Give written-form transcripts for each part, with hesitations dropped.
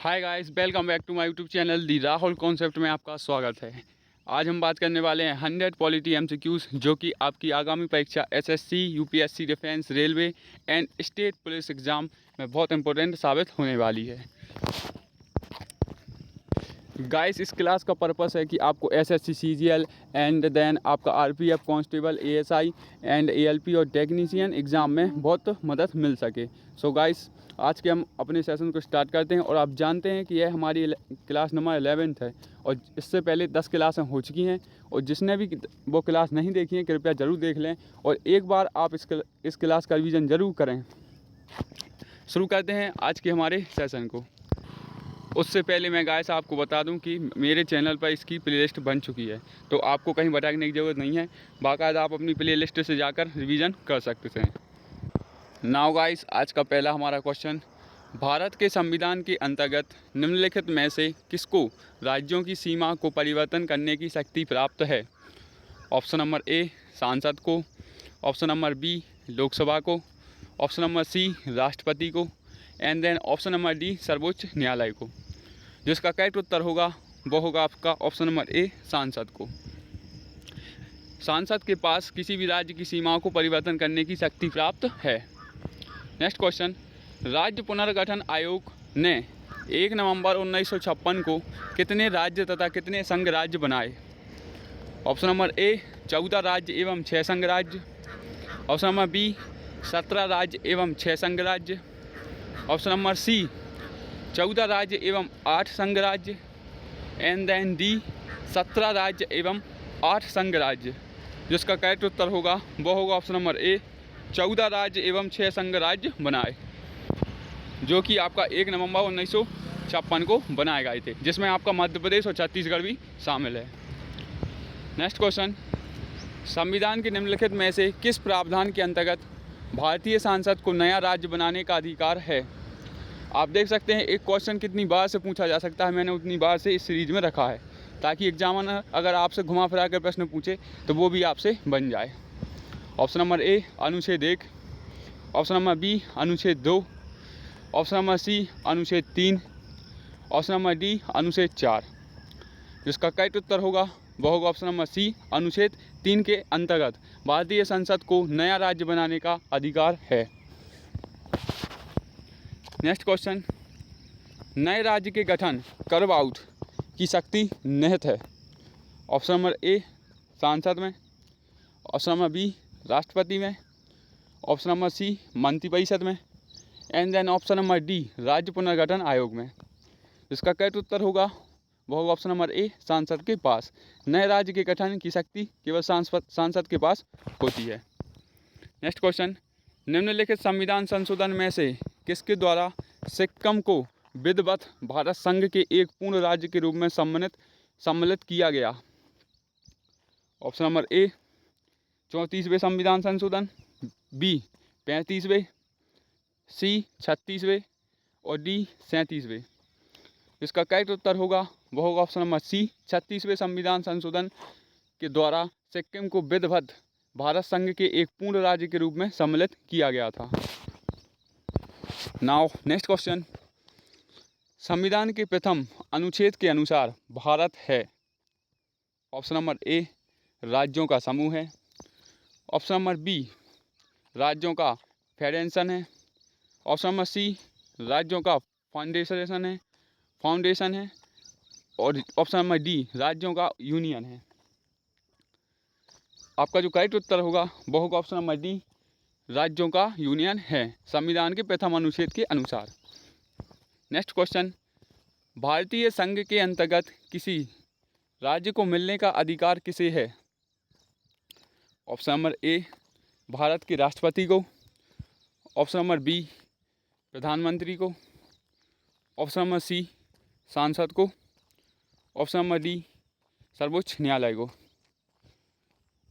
Hi guys, welcome back to my YouTube channel the Rahul concept में आपका स्वागत है। आज हम बात करने वाले हैं 100 पॉलिटी एमसीक्यूज़ जो कि आपकी आगामी परीक्षा SSC, UPSC, defence, railway and state police exam में बहुत इंपॉर्टेंट साबित होने वाली है। गाइस, इस क्लास का पर्पस है कि आपको एसएससी, सीजीएल एंड देन आपका RPF, constable, ASI and ALP और टेक्नीशियन एग्ज़ाम में बहुत मदद मिल सके। सो गाइस, आज के हम अपने सेशन को स्टार्ट करते हैं। और आप जानते हैं कि यह हमारी क्लास नंबर 11th है और इससे पहले 10 क्लासें हो चुकी हैं। और जिसने भी वो क्लास नहीं देखी है कृपया ज़रूर देख लें और एक बार आप इस क्लास का रिवीजन ज़रूर करें। शुरू करते हैं आज के हमारे सेशन को। उससे पहले मैं गाइस आपको बता दूं कि मेरे चैनल पर इसकी प्लेलिस्ट बन चुकी है, तो आपको कहीं भटकने की ज़रूरत नहीं है। बाकायदा आप अपनी प्लेलिस्ट से जाकर रिवीजन कर सकते हैं। नाउ गाइस, आज का पहला हमारा क्वेश्चन, भारत के संविधान के अंतर्गत निम्नलिखित में से किसको राज्यों की सीमा को परिवर्तन करने की शक्ति प्राप्त है? ऑप्शन नंबर ए सांसद को, ऑप्शन नंबर बी लोकसभा को, ऑप्शन नंबर सी राष्ट्रपति को and then option number D सर्वोच्च न्यायालय को। जिसका करेक्ट उत्तर होगा वो होगा आपका ऑप्शन नंबर ए सांसद को। सांसद के पास किसी भी राज्य की सीमाओं को परिवर्तन करने की शक्ति प्राप्त है। नेक्स्ट क्वेश्चन, राज्य पुनर्गठन आयोग ने 1 नवंबर 1956 को कितने राज्य तथा कितने संघ राज्य बनाए? ऑप्शन नंबर ए 14 राज्य एवं 6 संघ राज्य, ऑप्शन नंबर बी 17 राज्य एवं 6 संघ राज्य, ऑप्शन नंबर सी 14 राज्य एवं 8 संघ राज्य एंड देन डी 17 राज्य एवं 8 संघ राज्य। जिसका करेक्ट उत्तर होगा वो होगा ऑप्शन नंबर ए 14 राज्य एवं 6 संघ राज्य बनाए, जो कि आपका 1 नवंबर 1956 को बनाए गए थे, जिसमें आपका मध्य प्रदेश और छत्तीसगढ़ भी शामिल है। नेक्स्ट क्वेश्चन, संविधान के निम्नलिखित में से किस प्रावधान के अंतर्गत भारतीय सांसद को नया राज्य बनाने का अधिकार है? आप देख सकते हैं एक क्वेश्चन कितनी बार से पूछा जा सकता है, मैंने उतनी बार से इस सीरीज में रखा है ताकि एग्जामिनर अगर आपसे घुमा फिरा कर प्रश्न पूछे तो वो भी आपसे बन जाए। ऑप्शन नंबर ए अनुच्छेद 1, ऑप्शन नंबर बी अनुच्छेद 2, ऑप्शन नंबर सी अनुच्छेद 3, ऑप्शन नंबर डी अनुच्छेद 4। जिसका करेक्ट उत्तर होगा वह होगा ऑप्शन नंबर सी अनुच्छेद 3 के अंतर्गत भारतीय संसद को नया राज्य बनाने का अधिकार है। नेक्स्ट क्वेश्चन, नए राज्य के गठन कर्व आउट की शक्ति निहित है? ऑप्शन नंबर ए सांसद में, ऑप्शन नंबर बी राष्ट्रपति में, ऑप्शन नंबर सी मंत्रिपरिषद में and then option number D राज्य पुनर्गठन आयोग में। इसका करेक्ट उत्तर होगा वह होगा ऑप्शन नंबर ए सांसद के पास। नए राज्य के गठन की शक्ति केवल सांसद के पास होती है। नेक्स्ट क्वेश्चन, निम्नलिखित संविधान संशोधन में से किसके द्वारा सिक्किम को विधिवत भारत संघ के एक पूर्ण राज्य के रूप में सम्मिलित किया गया? ऑप्शन नंबर ए 34वें संविधान संशोधन, बी 35वें, सी 36वें और डी 37वें। इसका करेक्ट उत्तर होगा वह होगा ऑप्शन नंबर सी 36वें संविधान संशोधन के द्वारा सिक्किम को विधिवत भारत संघ के एक पूर्ण राज्य के रूप में सम्मिलित किया गया था। नाउ नेक्स्ट क्वेश्चन, संविधान के प्रथम अनुच्छेद के अनुसार भारत है? ऑप्शन नंबर ए राज्यों का समूह है, ऑप्शन नंबर बी राज्यों का फेडरेशन है, ऑप्शन नंबर सी राज्यों का फाउंडेशन है और ऑप्शन नंबर डी राज्यों का यूनियन है। आपका जो करेक्ट उत्तर होगा वो होगा ऑप्शन नंबर डी राज्यों का यूनियन है संविधान के प्रथम अनुच्छेद के अनुसार। नेक्स्ट क्वेश्चन, भारतीय संघ के अंतर्गत किसी राज्य को मिलने का अधिकार किसे है? ऑप्शन नंबर ए भारत के राष्ट्रपति को, ऑप्शन नंबर बी प्रधानमंत्री को, ऑप्शन नंबर सी सांसद को, ऑप्शन नंबर डी सर्वोच्च न्यायालय को।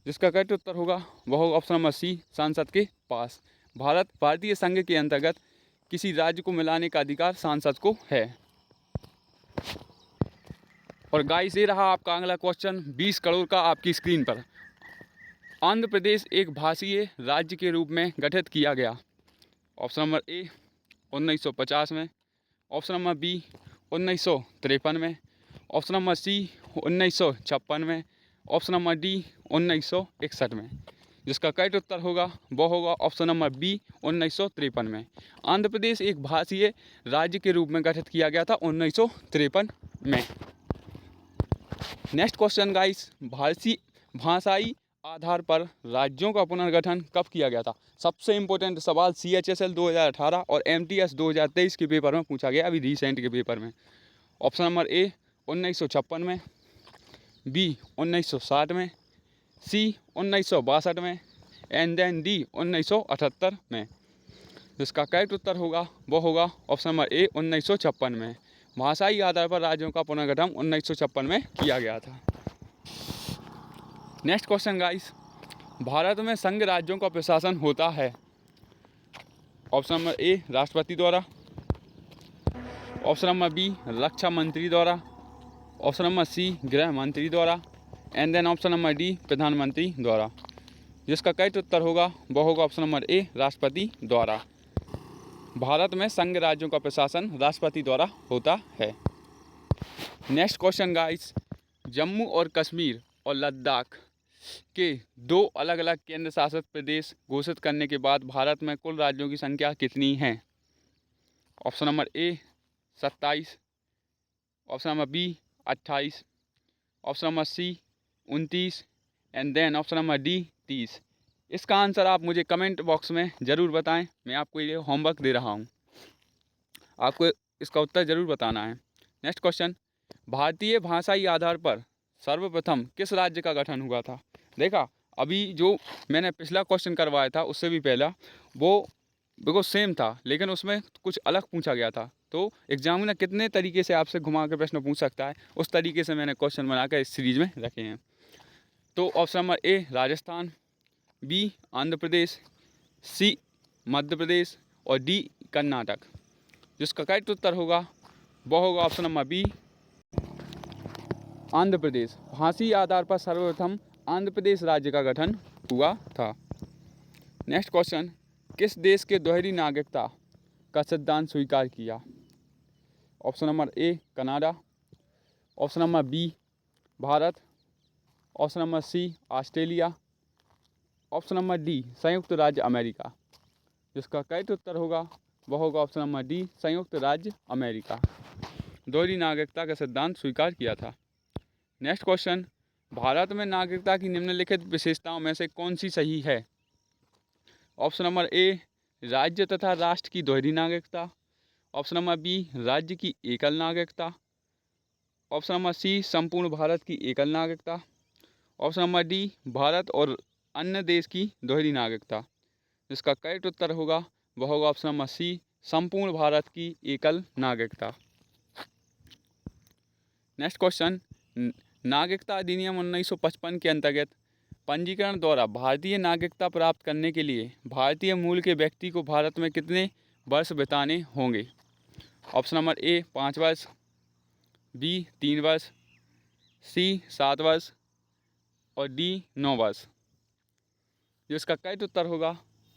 जिसका करेक्ट उत्तर होगा वह होगा ऑप्शन नंबर सी सांसद के पास। भारतीय संघ के अंतर्गत किसी राज्य को मिलाने का अधिकार सांसद को है। और गाइस, ये रहा आपका अगला क्वेश्चन 20 करोड़ का आपकी स्क्रीन पर। आंध्र प्रदेश एक भाषीय राज्य के रूप में गठित किया गया? ऑप्शन नंबर ए 1950 में, ऑप्शन नंबर बी 1953 में, ऑप्शन नंबर सी 1956 में, ऑप्शन नंबर डी 1961 में। जिसका करेक्ट उत्तर होगा वो होगा ऑप्शन नंबर बी 1953 में। आंध्र प्रदेश एक भाषीय राज्य के रूप में गठित किया गया था 1953 में। नेक्स्ट क्वेश्चन गाइस, भाषाई आधार पर राज्यों का पुनर्गठन कब किया गया था? सबसे इंपॉर्टेंट सवाल CHSL 2018 और MTS 2023 के पेपर में पूछा गया, अभी रिसेंट के पेपर में। ऑप्शन नंबर ए 1956 में, बी 1960 में, सी 1962 में, एंड देन डी 1978 में। जिसका करेक्ट उत्तर होगा वो होगा ऑप्शन नंबर ए 1956 में। भाषाई आधार पर राज्यों का पुनर्गठन 1956 में किया गया था। नेक्स्ट क्वेश्चन गाइस, भारत में संघ राज्यों का प्रशासन होता है? ऑप्शन नंबर ए राष्ट्रपति द्वारा, ऑप्शन नंबर बी रक्षा मंत्री द्वारा, ऑप्शन नंबर सी गृह मंत्री द्वारा, and then option number D प्रधानमंत्री द्वारा। जिसका करेक्ट उत्तर होगा वह होगा ऑप्शन नंबर ए राष्ट्रपति द्वारा। भारत में संघ राज्यों का प्रशासन राष्ट्रपति द्वारा होता है। नेक्स्ट क्वेश्चन गाइस, जम्मू और कश्मीर और लद्दाख के दो अलग अलग केंद्र शासित प्रदेश घोषित करने के बाद भारत में कुल राज्यों की संख्या कितनी है? Option number A 27, option number B 28, option number C 29 and then option number D 30। इसका आंसर आप मुझे कमेंट बॉक्स में ज़रूर बताएं। मैं आपको ये होमवर्क दे रहा हूँ, आपको इसका उत्तर ज़रूर बताना है। नेक्स्ट क्वेश्चन, भारतीय भाषाई आधार पर सर्वप्रथम किस राज्य का गठन हुआ था? देखा, अभी जो मैंने पिछला क्वेश्चन करवाया था उससे भी पहला वो बिल्कुल सेम था, लेकिन उसमें कुछ अलग पूछा गया था। तो एग्जामिनर कितने तरीके से आपसे घुमा के प्रश्न पूछ सकता है, उस तरीके से मैंने क्वेश्चन बनाकर इस सीरीज में रखे हैं। तो option number A Rajasthan, B Andhra Pradesh, C Madhya Pradesh और डी कर्नाटक। जिसका करेक्ट उत्तर होगा वह होगा option number B Andhra Pradesh. भाषाई आधार पर सर्वप्रथम आंध्र प्रदेश राज्य का गठन हुआ था। नेक्स्ट क्वेश्चन, किस देश के दोहरी नागरिकता का सिद्धांत स्वीकार किया? Option number A Canada, option number B Bharat, option number C Australia, option number D संयुक्त राज्य अमेरिका। जिसका करेक्ट उत्तर होगा वह होगा ऑप्शन नंबर डी संयुक्त राज्य अमेरिका। दोहरी नागरिकता का सिद्धांत स्वीकार किया था। नेक्स्ट क्वेश्चन, भारत में नागरिकता की निम्नलिखित विशेषताओं में से कौन सी सही है? ऑप्शन नंबर ए राज्य तथा राष्ट्र की दोहरी नागरिकता, ऑप्शन नंबर बी राज्य की एकल नागरिकता, ऑप्शन नंबर सी संपूर्ण भारत की एकल नागरिकता, ऑप्शन नंबर डी भारत और अन्य देश की दोहरी नागरिकता। जिसका करेक्ट उत्तर होगा वह होगा ऑप्शन नंबर सी संपूर्ण भारत की एकल नागरिकता। नेक्स्ट क्वेश्चन, नागरिकता अधिनियम 1955 के अंतर्गत पंजीकरण द्वारा भारतीय नागरिकता प्राप्त करने के लिए भारतीय मूल के व्यक्ति को भारत में कितने वर्ष बिताने होंगे? ऑप्शन नंबर ए 5 वर्ष, बी 3 वर्ष, सी 7 वर्ष और डी 9 वर्ष। जिसका करेक्ट उत्तर होगा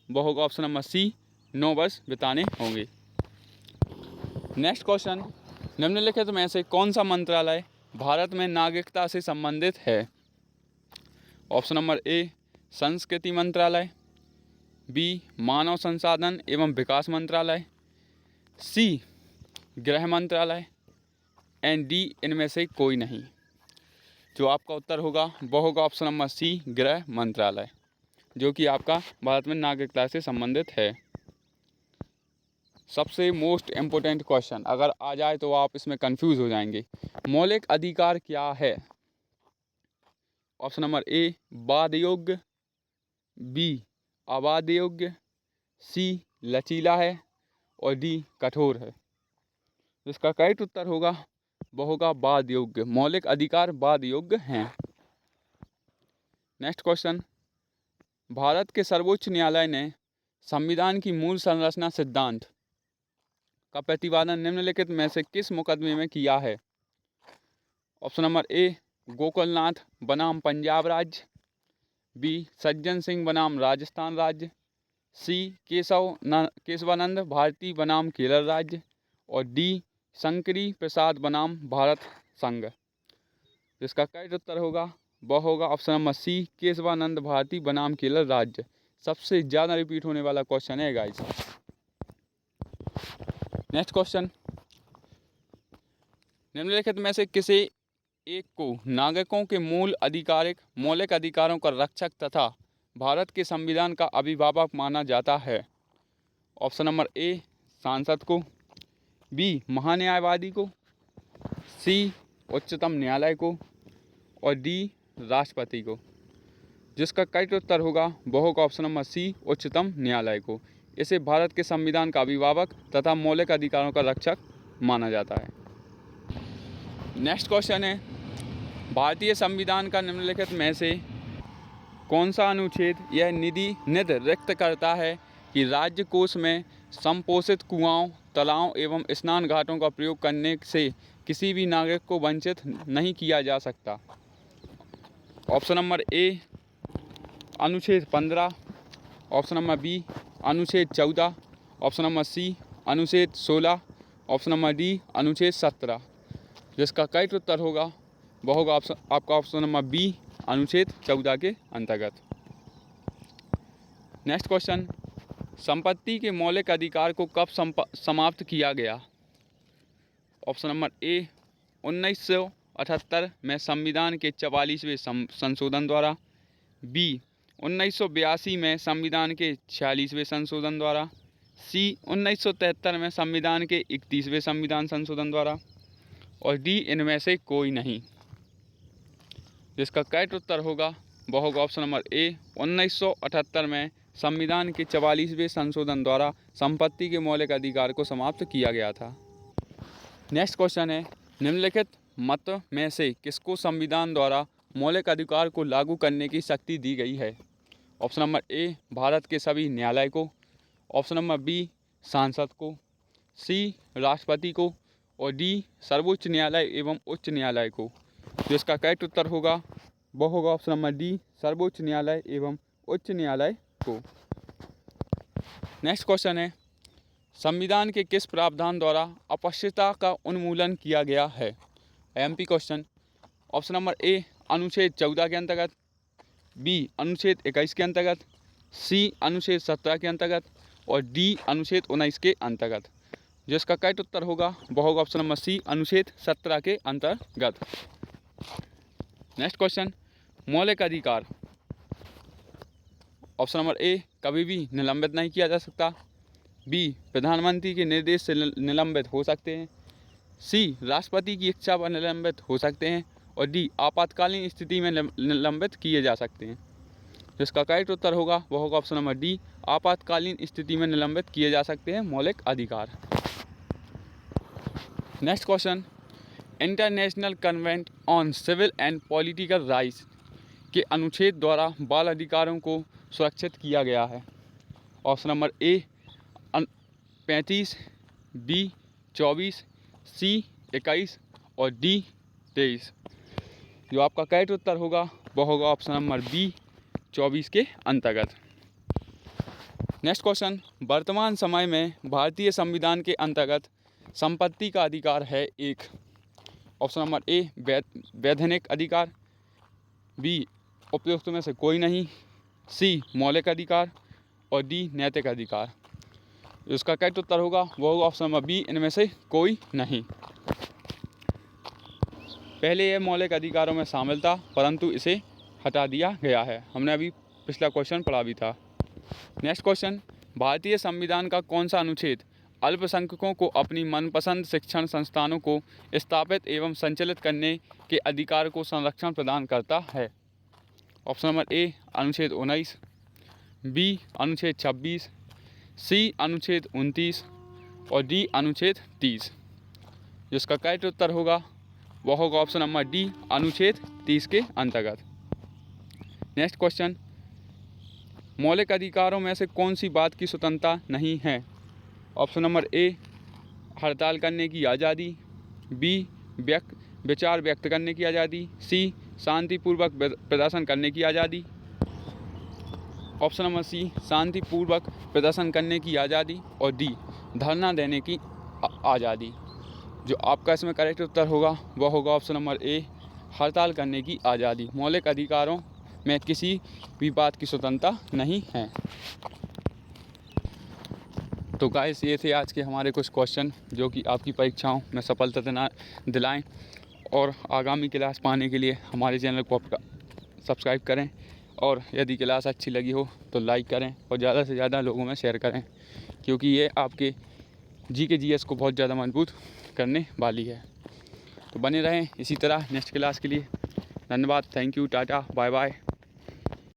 वह होगा ऑप्शन नंबर सी 9 वर्ष बिताने होंगे। नेक्स्ट क्वेश्चन, निम्नलिखित में से कौन सा मंत्रालय भारत में नागरिकता से संबंधित है? ऑप्शन नंबर ए संस्कृति मंत्रालय, बी मानव संसाधन एवं विकास मंत्रालय, सी गृह मंत्रालय एंड डी इनमें से कोई नहीं। जो आपका उत्तर होगा वह होगा ऑप्शन नंबर सी गृह मंत्रालय, जो कि आपका भारत में नागरिकता से संबंधित है। सबसे मोस्ट इम्पोर्टेंट क्वेश्चन अगर आ जाए तो आप इसमें कंफ्यूज हो जाएंगे। मौलिक अधिकार क्या है? ऑप्शन नंबर ए वाद योग्य, बी अवाद योग्य, सी लचीला है और डी कठोर है। इसका करेक्ट उत्तर होगा वह होगा वाद योग्य। मौलिक अधिकार वाद योग्य हैं। नेक्स्ट क्वेश्चन, भारत के सर्वोच्च न्यायालय ने संविधान की मूल संरचना सिद्धांत का प्रतिपादन निम्नलिखित में से किस मुकदमे में किया है? ऑप्शन नंबर ए गोकुलनाथ बनाम पंजाब राज्य, बी सज्जन सिंह बनाम राजस्थान राज्य, सी केशवानंद भारती बनाम केरल राज्य और डी शंकरी प्रसाद बनाम भारत संघ। जिसका करेक्ट उत्तर होगा वह होगा option number C, Kesavananda Bharati बनाम केरल राज्य। सबसे ज़्यादा रिपीट होने वाला क्वेश्चन है गाइस। नेक्स्ट क्वेश्चन, निम्नलिखित में से किसी एक को नागरिकों के मौलिक अधिकारों का रक्षक तथा भारत के संविधान का अभिभावक माना जाता है? ऑप्शन नंबर ए, सांसद को, बी, महान्यायवादी को, सी, उच्चतम न्यायालय को, और डी, राष्ट्रपति को। जिसका करेक्ट उत्तर होगा वह होगा ऑप्शन नंबर सी, उच्चतम न्यायालय को। इसे भारत के संविधान का अभिभावक तथा मौलिक अधिकारों का रक्षक माना जाता है। नेक्स्ट क्वेश्चन है, भारतीय संविधान का निम्नलिखित में से कौन सा अनुच्छेद यह निर्धारित करता है कि राज्य कोष में संपोषित कुआंओं, तालाबों एवं स्नान घाटों का प्रयोग करने से किसी भी नागरिक को वंचित नहीं किया जा सकता? ऑप्शन नंबर ए, अनुच्छेद 15, ऑप्शन नंबर बी, अनुच्छेद 14, ऑप्शन नंबर सी, अनुच्छेद 16, ऑप्शन नंबर डी, अनुच्छेद 17। जिसका करेक्ट उत्तर होगा वह होगा आपका ऑप्शन नंबर बी, अनुच्छेद 14 के अंतर्गत। नेक्स्ट क्वेश्चन, संपत्ति के मौलिक अधिकार को कब समाप्त किया गया? ऑप्शन नंबर ए, 1978 में संविधान के 44वें संशोधन द्वारा, बी, 1982 में संविधान के 46वें संशोधन द्वारा, सी, 1973 में संविधान के 31वें संविधान संशोधन द्वारा, और डी, इनमें से कोई नहीं। जिसका करेक्ट उत्तर होगा वह होगा ऑप्शन नंबर ए, 1978 में संविधान के 44वें संशोधन द्वारा संपत्ति के मौलिक अधिकार को समाप्त किया गया था। नेक्स्ट क्वेश्चन है, निम्नलिखित मत में से किसको संविधान द्वारा मौलिक अधिकार को लागू करने की शक्ति दी गई है? ऑप्शन नंबर ए, भारत के सभी न्यायालय को, ऑप्शन नंबर बी, सांसद को, सी, राष्ट्रपति को, और डी, सर्वोच्च न्यायालय एवं उच्च न्यायालय को। जिसका करेक्ट उत्तर होगा वह होगा ऑप्शन नंबर डी, सर्वोच्च न्यायालय एवं उच्च न्यायालय को। नेक्स्ट क्वेश्चन है, संविधान के किस प्रावधान द्वारा अस्पृश्यता का उन्मूलन किया गया है? MP question. ऑप्शन नंबर ए, अनुच्छेद 14 के अंतर्गत, बी, अनुच्छेद 21 के अंतर्गत, सी, अनुच्छेद 17 के अंतर्गत, और डी, अनुच्छेद 19 के अंतर्गत। जिसका करेक्ट उत्तर होगा वह होगा ऑप्शन नंबर सी, अनुच्छेद 17 के अंतर्गत। नेक्स्ट क्वेश्चन, मौलिक अधिकार। ऑप्शन नंबर ए, कभी भी निलंबित नहीं किया जा सकता, बी, प्रधानमंत्री के निर्देश से निलंबित हो सकते हैं, सी, राष्ट्रपति की इच्छा पर निलंबित हो सकते हैं, और डी, आपातकालीन स्थिति में निलंबित किए जा सकते हैं। जिसका करेक्ट उत्तर होगा वह होगा ऑप्शन नंबर डी, आपातकालीन स्थिति में निलंबित किए जा सकते हैं मौलिक अधिकार। Next question, international convent on civil and political rights के अनुच्छेद द्वारा बाल अधिकारों को सुरक्षित किया गया है? ऑप्शन नंबर ए, 35, बी, 24, सी, 21, और डी, 23। जो आपका करेक्ट उत्तर होगा वह होगा ऑप्शन नंबर बी, 24 के अंतर्गत। नेक्स्ट क्वेश्चन, वर्तमान समय में भारतीय संविधान के अंतर्गत संपत्ति का अधिकार है एक। ऑप्शन नंबर ए, वैधानिक अधिकार, बी, उपयुक्त में से कोई नहीं, सी, मौलिक अधिकार, और डी, नैतिक अधिकार। इसका करेक्ट उत्तर होगा वह होगा ऑप्शन नंबर बी, इनमें से कोई नहीं। पहले यह मौलिक अधिकारों में शामिल था परंतु इसे हटा दिया गया है। हमने अभी पिछला क्वेश्चन पढ़ा भी था। नेक्स्ट क्वेश्चन, भारतीय संविधान का कौन सा अनुच्छेद अल्पसंख्यकों को अपनी मनपसंद शिक्षण संस्थानों को स्थापित एवं संचालित करने के अधिकार को संरक्षण प्रदान करता है? ऑप्शन नंबर ए, अनुच्छेद 19, बी, अनुच्छेद 26, सी, अनुच्छेद 29, और डी, अनुच्छेद 30। जिसका करेक्ट उत्तर होगा वह होगा ऑप्शन नंबर डी, अनुच्छेद 30 के अंतर्गत। नेक्स्ट क्वेश्चन, मौलिक अधिकारों में से कौन सी बात की स्वतंत्रता नहीं है? ऑप्शन नंबर ए, हड़ताल करने की आज़ादी, बी, विचार व्यक्त करने की आज़ादी, सी, शांतिपूर्वक प्रदर्शन करने की आज़ादी, ऑप्शन नंबर सी, शांतिपूर्वक प्रदर्शन करने की आज़ादी, और डी, धरना देने की आज़ादी। जो आपका इसमें करेक्ट उत्तर होगा वह होगा ऑप्शन नंबर ए, हड़ताल करने की आज़ादी। मौलिक अधिकारों में किसी भी बात की स्वतंत्रता नहीं है। तो गाइस ये थे आज के हमारे कुछ क्वेश्चन जो कि आपकी परीक्षाओं में सफलता दिलाएं। और आगामी क्लास पाने के लिए हमारे चैनल को सब्सक्राइब करें, और यदि क्लास अच्छी लगी हो तो लाइक करें और ज़्यादा से ज़्यादा लोगों में शेयर करें, क्योंकि ये आपके GK/GS को बहुत ज़्यादा मजबूत करने वाली है। तो बने रहें इसी तरह नेक्स्ट क्लास के लिए। धन्यवाद, thank you, tata, bye bye.